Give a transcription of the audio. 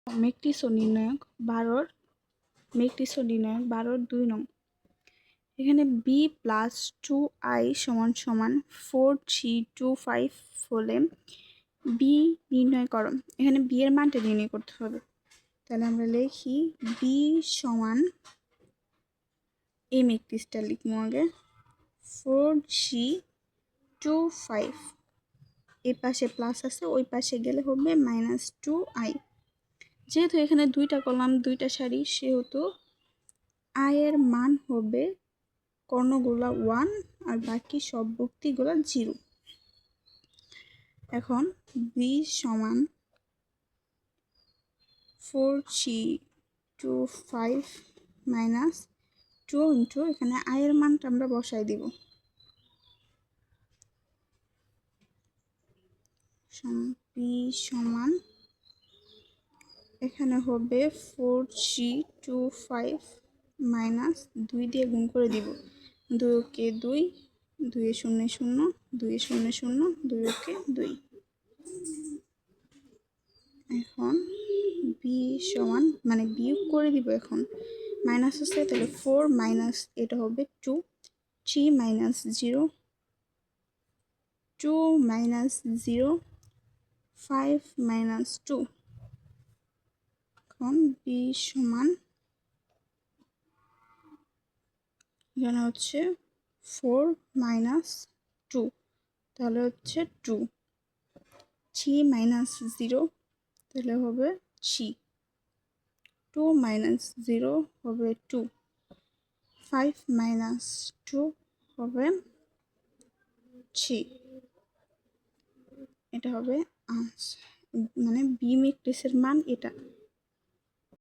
Matrix নির্ণায়ক 12 নং। এখানে বি প্লাস 2i সমান সমান 4, 3, 2, 5 হলে বি নির্ণয় করো। এখানে বি এর মানটা নির্ণয় করতে হবে। তাহলে আমরা লিখি বি সমান, এই ম্যাট্রিক্সটা লিখবো আগে 4, 3, 2, 5। এই পাশে প্লাস আছে, ওই পাশে গেলে হবে -2i। যেহেতু এখানে দুইটা কলাম দুইটা সারি, সেহেতু আই এর মান হবে কর্ণগুলা 1 আর বাকি সব ভুক্তিগুলা 0। এখন বি সমান 4, 3, 2, 5 -2 ইন্টু এখানে আই এর মানটা আমরা বসাই দিব। বি সমান এখানে হবে 4, 3, 2, 5 -2 দিয়ে গুণ করে দিব। 2 কে 2, 2 এ 0 0, 2 এ 0 0, 2 কে 2। এখন বি সমান মানে বিয়োগ করে দিব। এখন মাইনাস আছে, তাহলে 4 মাইনাস এটা হবে 2, 3 মাইনাস 0, 2 মাইনাস 0, 5 মাইনাস 2। এখন বি সমান এখানে হচ্ছে 4 মাইনাস 2, তাহলে হচ্ছে 2, 3 মাইনাস 0 তাহলে হবে 3, 2 মাইনাস 0 হবে 2, 5 মাইনাস 2 হবে 3। এটা হবে মানে বি ম্যাট্রিক্সের মান এটা।